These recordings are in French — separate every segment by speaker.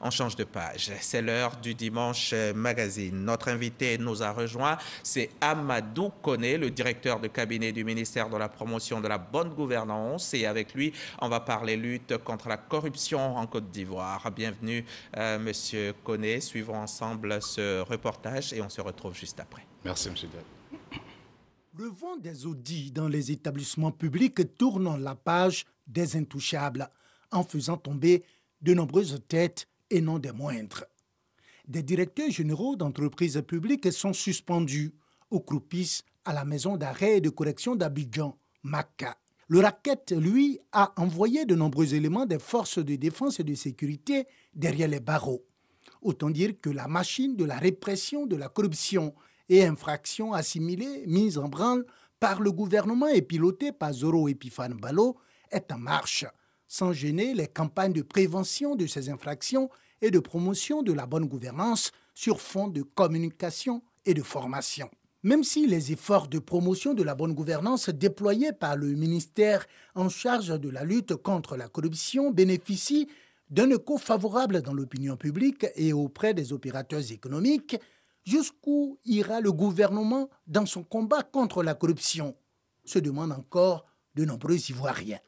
Speaker 1: On change de page. C'est l'heure du Dimanche Magazine. Notre invité nous a rejoint, c'est Amadou Koné, le directeur de cabinet du ministère de la Promotion de la Bonne Gouvernance. Et avec lui, on va parler lutte contre la corruption en Côte d'Ivoire. Bienvenue, Monsieur Koné. Suivons ensemble ce reportage et on se retrouve juste après.
Speaker 2: Merci, Monsieur Diab.
Speaker 3: Le vent des audits dans les établissements publics tourne la page des intouchables, en faisant tomber de nombreuses têtes et non des moindres. Des directeurs généraux d'entreprises publiques sont suspendus ou croupissent à la maison d'arrêt et de correction d'Abidjan, MACA. Le racket, lui, a envoyé de nombreux éléments des forces de défense et de sécurité derrière les barreaux. Autant dire que la machine de la répression de la corruption et infractions assimilées, mises en branle par le gouvernement et pilotée par Zoro Epifane Ballo, est en marche, sans gêner les campagnes de prévention de ces infractions et de promotion de la bonne gouvernance sur fond de communication et de formation. Même si les efforts de promotion de la bonne gouvernance déployés par le ministère en charge de la lutte contre la corruption bénéficient d'un écho favorable dans l'opinion publique et auprès des opérateurs économiques, jusqu'où ira le gouvernement dans son combat contre la corruption, se demandent encore de nombreux Ivoiriens.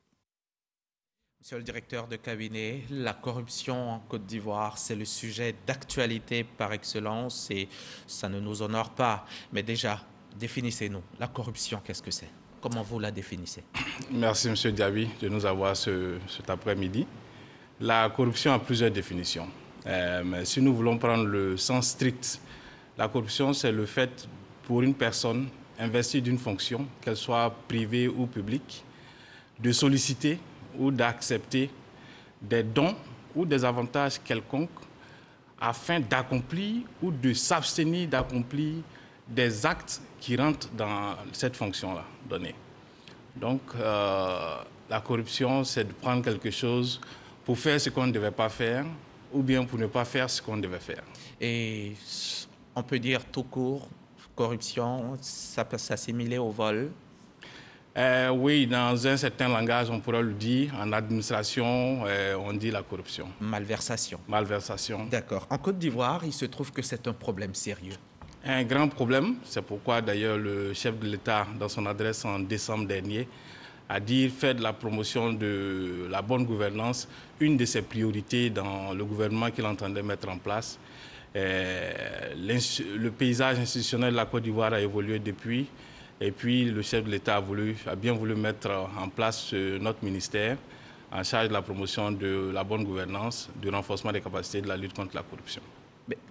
Speaker 1: Monsieur le directeur de cabinet, la corruption en Côte d'Ivoire, c'est le sujet d'actualité par excellence et ça ne nous honore pas. Mais déjà, définissez-nous. La corruption, qu'est-ce que c'est? Comment vous la définissez?
Speaker 2: Merci, Monsieur Diaby, de nous avoir cet après-midi. La corruption a plusieurs définitions. Mais si nous voulons prendre le sens strict, la corruption, c'est le fait pour une personne investie d'une fonction, qu'elle soit privée ou publique, de solliciter ou d'accepter des dons ou des avantages quelconques afin d'accomplir ou de s'abstenir d'accomplir des actes qui rentrent dans cette fonction-là donnée. Donc, la corruption, c'est de prendre quelque chose pour faire ce qu'on ne devait pas faire ou bien pour ne pas faire ce qu'on devait faire.
Speaker 1: Et on peut dire tout court, corruption, ça peut s'assimiler au vol?
Speaker 2: Oui, dans un certain langage, on pourrait le dire. En administration, on dit la corruption.
Speaker 1: Malversation.
Speaker 2: Malversation.
Speaker 1: D'accord. En Côte d'Ivoire, il se trouve que c'est un problème sérieux.
Speaker 2: Un grand problème. C'est pourquoi, d'ailleurs, le chef de l'État, dans son adresse en décembre dernier, a dit faire de la promotion de la bonne gouvernance une de ses priorités dans le gouvernement qu'il entendait mettre en place. Le paysage institutionnel de la Côte d'Ivoire a évolué depuis. Et puis, le chef de l'État a bien voulu mettre en place notre ministère en charge de la promotion de la bonne gouvernance, du renforcement des capacités de la lutte contre la corruption.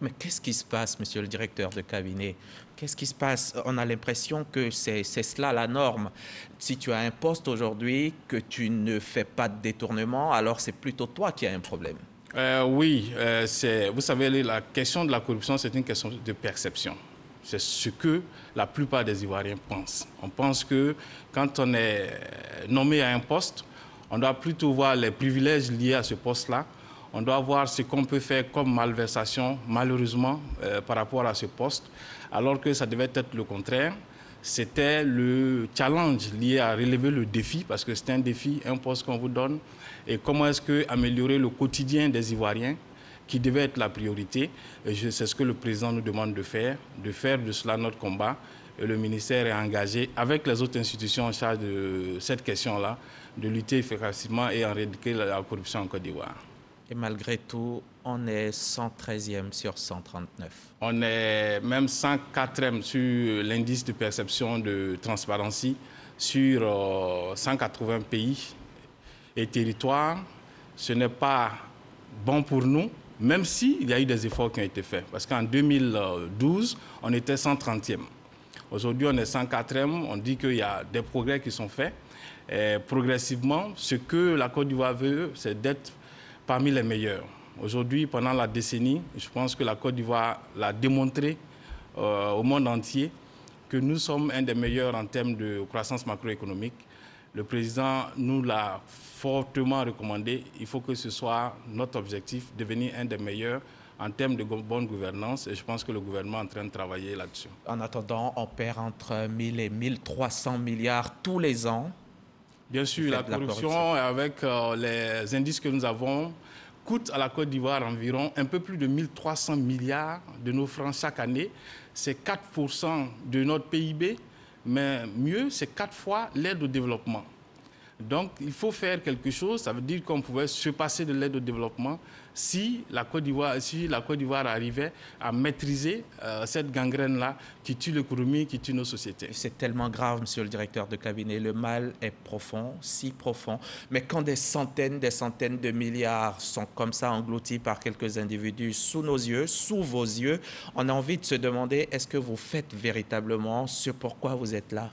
Speaker 1: Mais qu'est-ce qui se passe, monsieur le directeur de cabinet? Qu'est-ce qui se passe? On a l'impression que c'est cela la norme. Si tu as un poste aujourd'hui, que tu ne fais pas de détournement, alors c'est plutôt toi qui as un problème.
Speaker 2: Oui, vous savez, la question de la corruption, c'est une question de perception. C'est ce que la plupart des Ivoiriens pensent. On pense que quand on est nommé à un poste, on doit plutôt voir les privilèges liés à ce poste-là. On doit voir ce qu'on peut faire comme malversation, malheureusement, par rapport à ce poste, alors que ça devait être le contraire. C'était le challenge lié à relever le défi, parce que c'est un défi, un poste qu'on vous donne, et comment est-ce que améliorer le quotidien des Ivoiriens, qui devait être la priorité. C'est ce que le président nous demande de faire de cela notre combat. Et le ministère est engagé avec les autres institutions en charge de cette question-là, de lutter efficacement et éradiquer la corruption en Côte d'Ivoire.
Speaker 1: Et malgré tout, on est 113e sur 139.
Speaker 2: On est même 104e sur l'indice de perception de transparence sur 180 pays et territoires. Ce n'est pas bon pour nous, même s'il y a eu des efforts qui ont été faits. Parce qu'en 2012, on était 130e. Aujourd'hui, on est 104e. On dit qu'il y a des progrès qui sont faits. Et progressivement, ce que la Côte d'Ivoire veut, c'est d'être parmi les meilleurs. Aujourd'hui, pendant la décennie, je pense que la Côte d'Ivoire l'a démontré au monde entier que nous sommes un des meilleurs en termes de croissance macroéconomique. Le président nous l'a fortement recommandé. Il faut que ce soit notre objectif, devenir un des meilleurs en termes de bonne gouvernance. Et je pense que le gouvernement est en train de travailler là-dessus.
Speaker 1: En attendant, on perd entre 1000 et 1300 milliards tous les ans.
Speaker 2: Bien sûr, la corruption, avec les indices que nous avons, coûte à la Côte d'Ivoire environ un peu plus de 1300 milliards de nos francs chaque année. C'est 4% de notre PIB, mais mieux, c'est 4 fois l'aide au développement. Donc, il faut faire quelque chose. Ça veut dire qu'on pouvait se passer de l'aide au développement si la Côte d'Ivoire arrivait à maîtriser cette gangrène-là qui tue l'économie, qui tue nos sociétés.
Speaker 1: C'est tellement grave, monsieur le directeur de cabinet. Le mal est profond, si profond. Mais quand des centaines de milliards sont comme ça engloutis par quelques individus sous nos yeux, sous vos yeux, on a envie de se demander, est-ce que vous faites véritablement ce pourquoi vous êtes là ?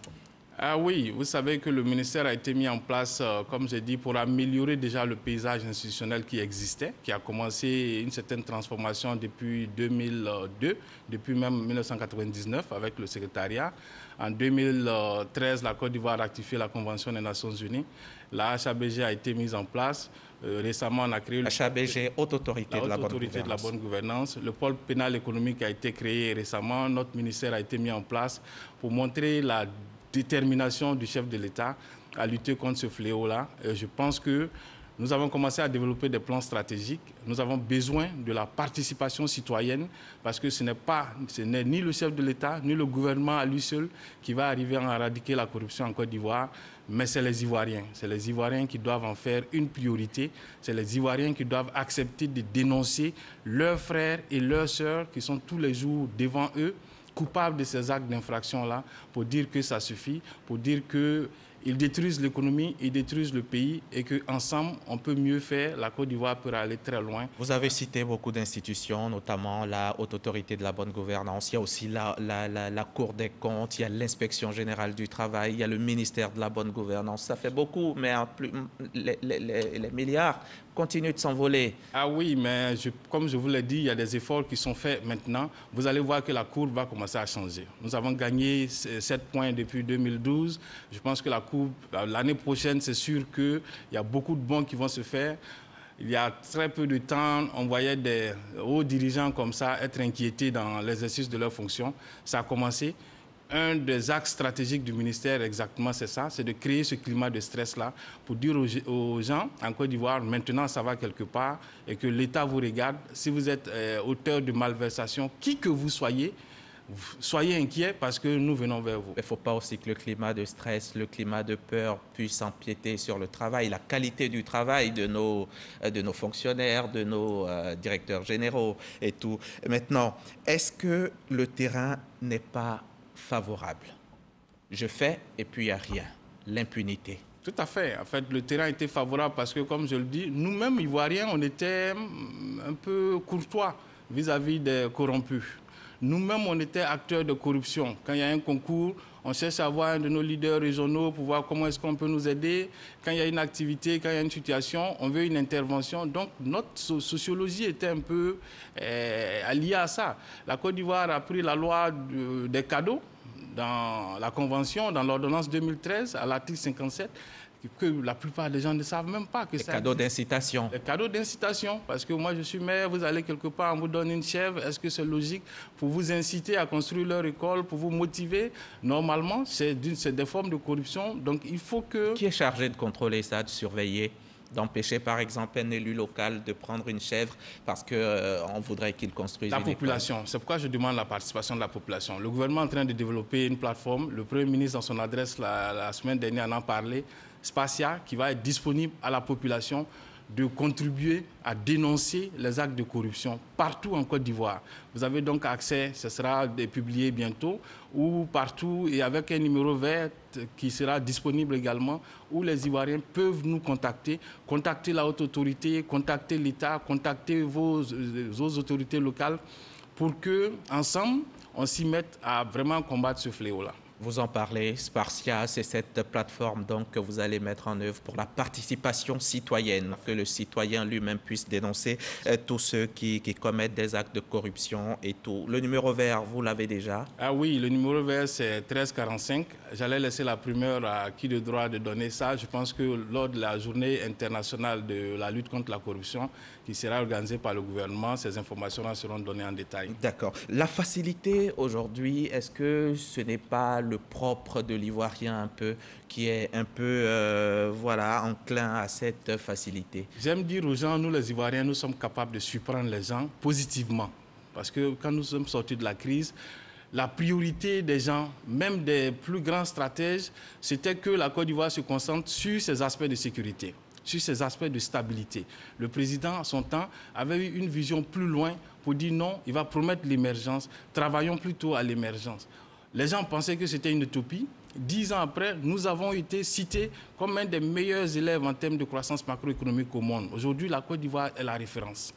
Speaker 2: Ah oui, vous savez que le ministère a été mis en place, comme j'ai dit, pour améliorer déjà le paysage institutionnel qui existait, qui a commencé une certaine transformation depuis 2002, depuis même 1999 avec le secrétariat. En 2013, la Côte d'Ivoire a ratifié la Convention des Nations Unies. La HABG a été mise en place. Récemment, on a créé
Speaker 1: la HABG, Haute Autorité de la Bonne Gouvernance.
Speaker 2: Le pôle pénal économique a été créé récemment. Notre ministère a été mis en place pour montrer la détermination du chef de l'État à lutter contre ce fléau-là. Je pense que nous avons commencé à développer des plans stratégiques. Nous avons besoin de la participation citoyenne parce que ce n'est ni le chef de l'État, ni le gouvernement à lui seul qui va arriver à éradiquer la corruption en Côte d'Ivoire, mais c'est les Ivoiriens. C'est les Ivoiriens qui doivent en faire une priorité. C'est les Ivoiriens qui doivent accepter de dénoncer leurs frères et leurs sœurs qui sont tous les jours devant eux, coupables de ces actes d'infraction-là, pour dire que ça suffit, pour dire qu'ils détruisent l'économie, ils détruisent le pays et qu'ensemble, on peut mieux faire. La Côte d'Ivoire peut aller très loin.
Speaker 1: Vous avez cité beaucoup d'institutions, notamment la Haute Autorité de la Bonne Gouvernance. Il y a aussi la Cour des comptes, il y a l'Inspection Générale du Travail, il y a le ministère de la Bonne Gouvernance. Ça fait beaucoup, mais en plus, les milliards continue de s'envoler.
Speaker 2: Ah oui, mais comme je vous l'ai dit, il y a des efforts qui sont faits maintenant. Vous allez voir que la courbe va commencer à changer. Nous avons gagné 7 points depuis 2012. Je pense que la courbe, l'année prochaine, c'est sûr qu'il y a beaucoup de bons qui vont se faire. Il y a très peu de temps, on voyait des hauts dirigeants comme ça être inquiétés dans l'exercice de leurs fonctions. Ça a commencé. Un des axes stratégiques du ministère, exactement, c'est ça, c'est de créer ce climat de stress-là pour dire aux gens en Côte d'Ivoire, maintenant ça va quelque part et que l'État vous regarde. Si vous êtes auteur de malversation, qui que vous soyez inquiets parce que nous venons vers vous.
Speaker 1: Il ne faut pas aussi que le climat de stress, le climat de peur puisse empiéter sur le travail, la qualité du travail de nos fonctionnaires, de nos directeurs généraux et tout. Maintenant, est-ce que le terrain n'est pas favorable? Je fais et puis il n'y a rien. L'impunité.
Speaker 2: Tout à fait. En fait, le terrain était favorable parce que, comme je le dis, nous-mêmes, Ivoiriens, on était un peu courtois vis-à-vis des corrompus. Nous-mêmes, on était acteurs de corruption. Quand il y a un concours, on cherche à voir un de nos leaders régionaux pour voir comment est-ce qu'on peut nous aider. Quand il y a une activité, quand il y a une situation, on veut une intervention. Donc, notre sociologie était un peu liée à ça. La Côte d'Ivoire a pris la loi des cadeaux dans la Convention, dans l'ordonnance 2013, à l'article 57, que la plupart des gens ne savent même pas que
Speaker 1: ça existe. Les cadeaux d'incitation.
Speaker 2: Les cadeaux d'incitation, parce que moi je suis maire, vous allez quelque part, on vous donne une chèvre, est-ce que c'est logique pour vous inciter à construire leur école, pour vous motiver? Normalement, c'est des formes de corruption, donc il faut que...
Speaker 1: Qui est chargé de contrôler ça, de surveiller, d'empêcher par exemple un élu local de prendre une chèvre parce qu'on voudrait qu'il construise
Speaker 2: une population. C'est pourquoi je demande la participation de la population. Le gouvernement est en train de développer une plateforme. Le Premier ministre, dans son adresse la semaine dernière, en a parlé. Spatia, qui va être disponible à la population de contribuer à dénoncer les actes de corruption partout en Côte d'Ivoire. Vous avez donc accès, ce sera publié bientôt, ou partout, et avec un numéro vert qui sera disponible également, où les Ivoiriens peuvent nous contacter la haute autorité, contacter l'État, contacter vos autorités locales, pour qu'ensemble, on s'y mette à vraiment combattre ce fléau-là.
Speaker 1: Vous en parlez, Spatia, c'est cette plateforme donc, que vous allez mettre en œuvre pour la participation citoyenne, que le citoyen lui-même puisse dénoncer tous ceux qui commettent des actes de corruption et tout. Le numéro vert, vous l'avez déjà?
Speaker 2: Ah oui, le numéro vert, c'est 1345. J'allais laisser la primeur à qui le droit de donner ça. Je pense que lors de la journée internationale de la lutte contre la corruption, qui sera organisée par le gouvernement, ces informations-là seront données en détail.
Speaker 1: D'accord. La facilité aujourd'hui, est-ce que ce n'est pas le le propre de l'Ivoirien un peu, qui est un peu voilà, enclin à cette facilité?
Speaker 2: J'aime dire aux gens, nous les Ivoiriens, nous sommes capables de surprendre les gens positivement. Parce que quand nous sommes sortis de la crise, la priorité des gens, même des plus grands stratèges, c'était que la Côte d'Ivoire se concentre sur ses aspects de sécurité, sur ses aspects de stabilité. Le président, à son temps, avait eu une vision plus loin pour dire non, il va promettre l'émergence, travaillons plutôt à l'émergence. Les gens pensaient que c'était une utopie. 10 ans après, nous avons été cités comme un des meilleurs élèves en termes de croissance macroéconomique au monde. Aujourd'hui, la Côte d'Ivoire est la référence.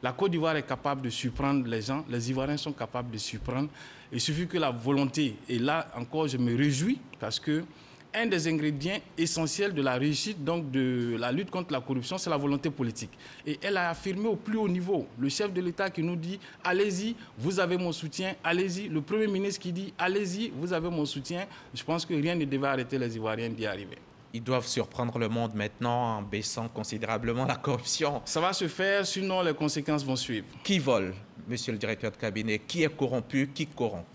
Speaker 2: La Côte d'Ivoire est capable de surprendre les gens, les Ivoiriens sont capables de surprendre. Il suffit que la volonté, et là encore je me réjouis parce que un des ingrédients essentiels de la réussite, donc de la lutte contre la corruption, c'est la volonté politique. Et elle a affirmé au plus haut niveau. Le chef de l'État qui nous dit « Allez-y, vous avez mon soutien, allez-y ». Le Premier ministre qui dit « Allez-y, vous avez mon soutien ». Je pense que rien ne devait arrêter les Ivoiriens d'y arriver.
Speaker 1: Ils doivent surprendre le monde maintenant en baissant considérablement la corruption.
Speaker 2: Ça va se faire, sinon les conséquences vont suivre.
Speaker 1: Qui vole, monsieur le directeur de cabinet? Qui est corrompu? Qui corrompt?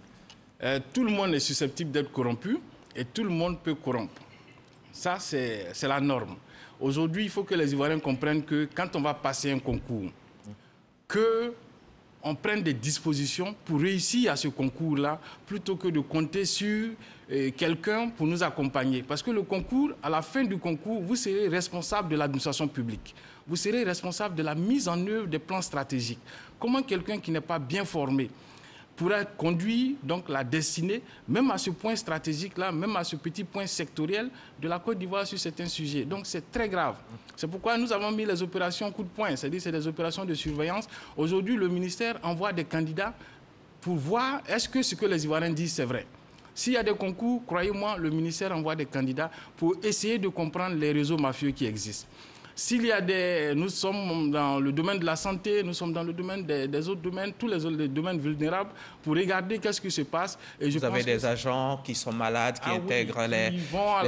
Speaker 2: Tout le monde est susceptible d'être corrompu. Et tout le monde peut corrompre. Ça, c'est la norme. Aujourd'hui, il faut que les Ivoiriens comprennent que quand on va passer un concours, qu'on prenne des dispositions pour réussir à ce concours-là, plutôt que de compter sur quelqu'un pour nous accompagner. Parce que le concours, à la fin du concours, vous serez responsable de l'administration publique. Vous serez responsable de la mise en œuvre des plans stratégiques. Comment quelqu'un qui n'est pas bien formé pourra conduire donc la destinée, même à ce point stratégique-là, même à ce petit point sectoriel de la Côte d'Ivoire sur certains sujets. Donc c'est très grave. C'est pourquoi nous avons mis les opérations coup de poing, c'est-à-dire c'est des opérations de surveillance. Aujourd'hui, le ministère envoie des candidats pour voir est-ce que ce que les Ivoiriens disent c'est vrai. S'il y a des concours, croyez-moi, le ministère envoie des candidats pour essayer de comprendre les réseaux mafieux qui existent. S'il y a nous sommes dans le domaine de la santé, nous sommes dans le domaine des autres domaines, tous les autres domaines vulnérables, pour regarder qu'est-ce qui se passe. Et
Speaker 1: vous avez des agents qui sont malades, qui intègrent les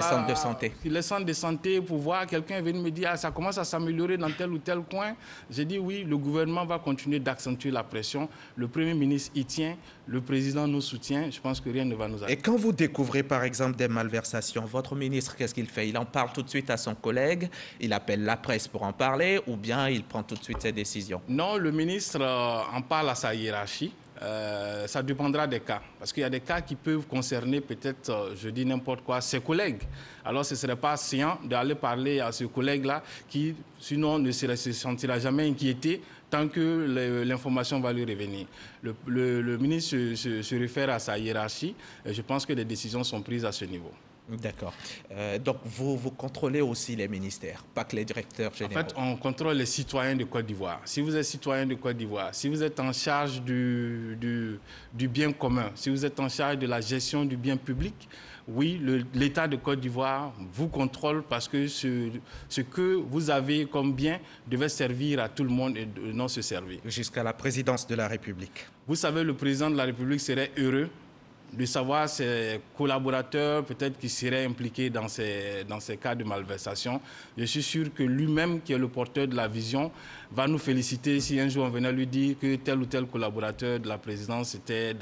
Speaker 1: centres de santé.
Speaker 2: Les centres de santé pour voir, quelqu'un est venu me dire ça commence à s'améliorer dans tel ou tel coin. J'ai dit oui, le gouvernement va continuer d'accentuer la pression. Le Premier ministre y tient, le président nous soutient. Je pense que rien ne va nous arrêter.
Speaker 1: Et quand vous découvrez par exemple des malversations, votre ministre, qu'est-ce qu'il fait? Il en parle tout de suite à son collègue, il appelle la presse pour en parler ou bien il prend tout de suite ses décisions?
Speaker 2: Non, le ministre en parle à sa hiérarchie. Ça dépendra des cas. Parce qu'il y a des cas qui peuvent concerner peut-être, je dis n'importe quoi, ses collègues. Alors ce ne serait pas séant d'aller parler à ce collègue-là qui, sinon, ne se sentira jamais inquiété tant que l'information va lui revenir. Le ministre se réfère à sa hiérarchie et je pense que des décisions sont prises à ce niveau.
Speaker 1: D'accord. Donc, vous contrôlez aussi les ministères, pas que les directeurs généraux.
Speaker 2: En fait, on contrôle les citoyens de Côte d'Ivoire. Si vous êtes citoyen de Côte d'Ivoire, si vous êtes en charge du bien commun, si vous êtes en charge de la gestion du bien public, oui, l'État de Côte d'Ivoire vous contrôle parce que ce que vous avez comme bien devait servir à tout le monde et non se servir.
Speaker 1: Jusqu'à la présidence de la République.
Speaker 2: Vous savez, le président de la République serait heureux de savoir ses collaborateurs peut-être qui seraient impliqués dans ces cas de malversation. Je suis sûr que lui-même, qui est le porteur de la vision, va nous féliciter si un jour on venait lui dire que tel ou tel collaborateur de la présidence était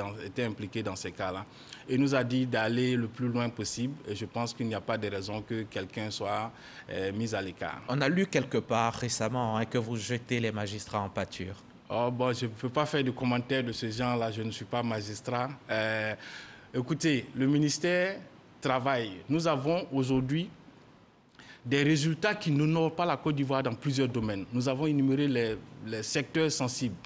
Speaker 2: impliqué dans ces cas-là. Il nous a dit d'aller le plus loin possible et je pense qu'il n'y a pas de raison que quelqu'un soit mis à l'écart.
Speaker 1: On a lu quelque part récemment que vous jetez les magistrats en pâture.
Speaker 2: Oh, bon, je ne peux pas faire de commentaires de ce genre-là, je ne suis pas magistrat. Écoutez, le ministère travaille. Nous avons aujourd'hui des résultats qui n'honorent pas la Côte d'Ivoire dans plusieurs domaines. Nous avons énuméré les secteurs sensibles.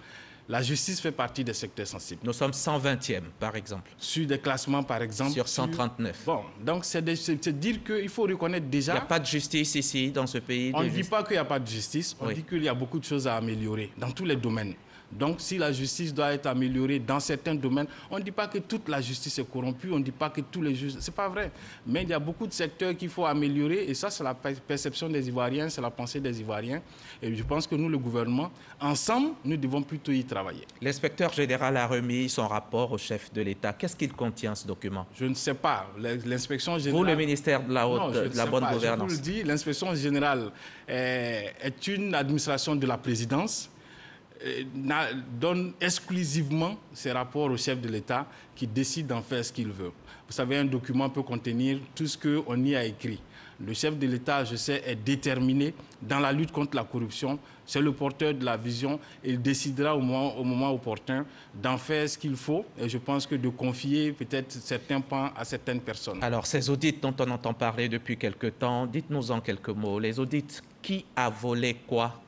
Speaker 2: La justice fait partie des secteurs sensibles.
Speaker 1: Nous sommes 120e, par exemple.
Speaker 2: Sur des classements, par exemple.
Speaker 1: Sur 139.
Speaker 2: Bon, donc c'est dire qu'il faut reconnaître déjà...
Speaker 1: Il n'y a pas de justice ici, dans ce pays.
Speaker 2: On ne dit pas qu'il n'y a pas de justice, on dit qu'il y a beaucoup de choses à améliorer dans tous les domaines. Donc, si la justice doit être améliorée dans certains domaines, on ne dit pas que toute la justice est corrompue, on ne dit pas que tous les juges... Ce n'est pas vrai. Mais il y a beaucoup de secteurs qu'il faut améliorer et ça, c'est la perception des Ivoiriens, c'est la pensée des Ivoiriens. Et je pense que nous, le gouvernement, ensemble, nous devons plutôt y travailler.
Speaker 1: L'inspecteur général a remis son rapport au chef de l'État. Qu'est-ce qu'il contient, ce document?
Speaker 2: Je ne sais pas. L'inspection générale...
Speaker 1: Vous, le ministère de la bonne gouvernance.
Speaker 2: Je vous le dis, l'inspection générale est une administration de la présidence. donne exclusivement ses rapports au chef de l'État qui décide d'en faire ce qu'il veut. Vous savez, un document peut contenir tout ce qu'on y a écrit. Le chef de l'État, je sais, est déterminé dans la lutte contre la corruption. C'est le porteur de la vision. Il décidera au moment opportun d'en faire ce qu'il faut. Et je pense que de confier peut-être certains pans à certaines personnes.
Speaker 1: Alors, ces audits dont on entend parler depuis quelque temps, dites-nous en quelques mots. Les audits, qui a volé quoi?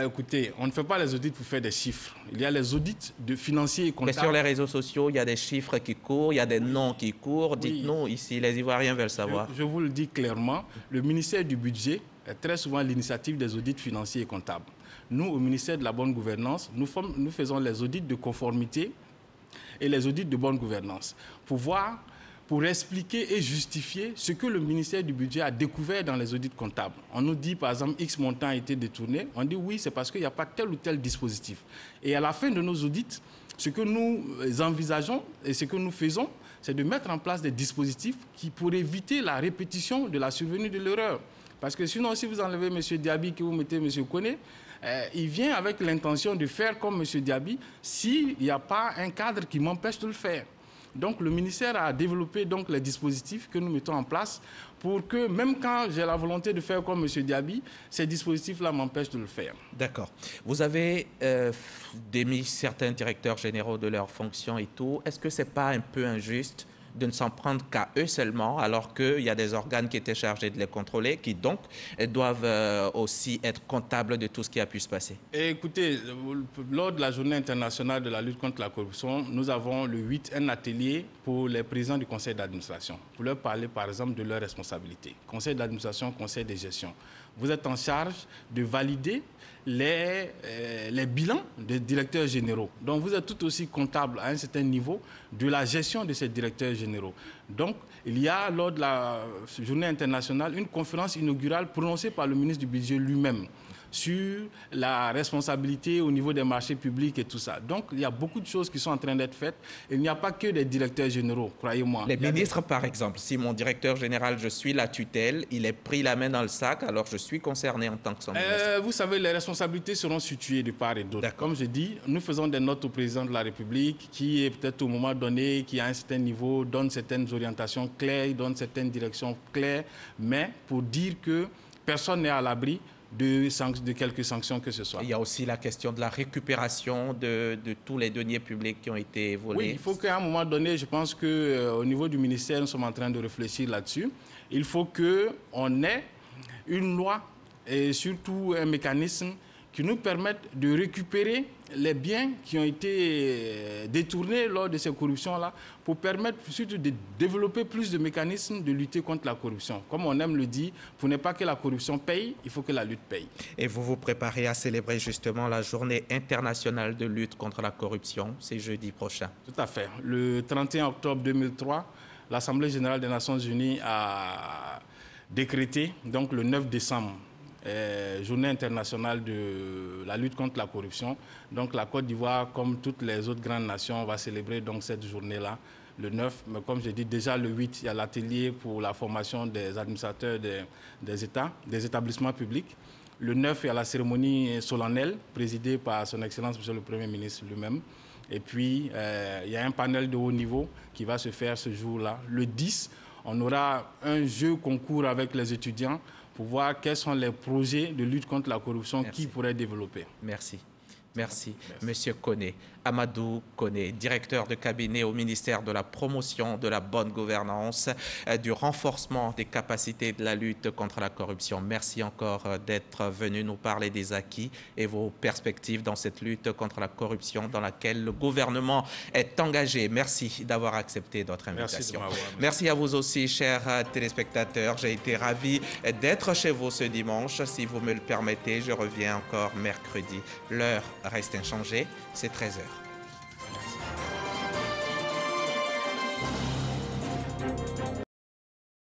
Speaker 2: Écoutez, on ne fait pas les audits pour faire des chiffres. Il y a les audits de financiers et comptables.
Speaker 1: Mais sur les réseaux sociaux, il y a des chiffres qui courent, il y a des noms qui courent. Dites-nous ici, les Ivoiriens veulent savoir.
Speaker 2: Je vous le dis clairement, le ministère du Budget est très souvent l'initiative des audits financiers et comptables. Nous, au ministère de la Bonne Gouvernance, nous faisons les audits de conformité et les audits de bonne gouvernance pour expliquer et justifier ce que le ministère du Budget a découvert dans les audits comptables. On nous dit, par exemple, X montant a été détourné. On dit oui, c'est parce qu'il n'y a pas tel ou tel dispositif. Et à la fin de nos audits, ce que nous envisageons et ce que nous faisons, c'est de mettre en place des dispositifs pour éviter la répétition de la survenue de l'erreur. Parce que sinon, si vous enlevez M. Diaby, que vous mettez M. Koné, il vient avec l'intention de faire comme M. Diaby s'il n'y a pas un cadre qui m'empêche de le faire. Donc, le ministère a développé donc, les dispositifs que nous mettons en place pour que, même quand j'ai la volonté de faire comme M. Diaby, ces dispositifs-là m'empêchent de le faire.
Speaker 1: D'accord. Vous avez démis certains directeurs généraux de leurs fonctions et tout. Est-ce que ce n'est pas un peu injuste de ne s'en prendre qu'à eux seulement, alors qu'il y a des organes qui étaient chargés de les contrôler, qui donc doivent aussi être comptables de tout ce qui a pu se passer?
Speaker 2: Et écoutez, lors de la journée internationale de la lutte contre la corruption, nous avons le 8 un atelier pour les présidents du conseil d'administration, pour leur parler par exemple de leurs responsabilités. Conseil d'administration, conseil de gestion. Vous êtes en charge de valider les bilans des directeurs généraux. Donc, vous êtes tout aussi comptable à un certain niveau de la gestion de ces directeurs généraux. Donc, il y a, lors de la journée internationale, une conférence inaugurale prononcée par le ministre du Budget lui-même sur la responsabilité au niveau des marchés publics et tout ça. Donc, il y a beaucoup de choses qui sont en train d'être faites. Il n'y a pas que des directeurs généraux, croyez-moi.
Speaker 1: Les ministres, par exemple, si mon directeur général, je suis la tutelle, il est pris la main dans le sac, alors je suis concerné en tant que son ministre.
Speaker 2: Vous savez, les responsabilités seront situées de part et d'autre. Comme je dis, nous faisons des notes au président de la République qui est peut-être au moment donné, qui à un certain niveau donne certaines orientations claires, donne certaines directions claires, mais pour dire que personne n'est à l'abri de quelques sanctions que ce soit.
Speaker 1: Il y a aussi la question de la récupération de tous les deniers publics qui ont été volés.
Speaker 2: Oui, il faut qu'à un moment donné, je pense qu'au niveau du ministère, nous sommes en train de réfléchir là-dessus. Il faut qu'on ait une loi et surtout un mécanisme qui nous permette de récupérer les biens qui ont été détournés lors de ces corruptions-là pour permettre surtout de développer plus de mécanismes de lutter contre la corruption. Comme on aime le dire, pour ne pas que la corruption paye, il faut que la lutte paye.
Speaker 1: Et vous vous préparez à célébrer justement la journée internationale de lutte contre la corruption, c'est jeudi prochain.
Speaker 2: Tout à fait. Le 31 octobre 2003, l'Assemblée générale des Nations unies a décrété, donc le 9 décembre, journée internationale de la lutte contre la corruption. Donc la Côte d'Ivoire, comme toutes les autres grandes nations, va célébrer donc cette journée-là, le 9. Mais comme je dis, déjà le 8, il y a l'atelier pour la formation des administrateurs des États, des établissements publics. Le 9, il y a la cérémonie solennelle présidée par son Excellence, Monsieur le Premier ministre lui-même. Et puis, il y a un panel de haut niveau qui va se faire ce jour-là. Le 10, on aura un jeu concours avec les étudiants pour voir quels sont les projets de lutte contre la corruption qui pourraient développer.
Speaker 1: Merci. Merci. Monsieur Koné, Amadou Koné, directeur de cabinet au ministère de la promotion de la bonne gouvernance, du renforcement des capacités de la lutte contre la corruption. Merci encore d'être venu nous parler des acquis et vos perspectives dans cette lutte contre la corruption dans laquelle le gouvernement est engagé. Merci d'avoir accepté notre invitation. Merci à vous aussi, chers téléspectateurs. J'ai été ravi d'être chez vous ce dimanche. Si vous me le permettez, je reviens encore mercredi. L'heure reste inchangée, c'est 13h.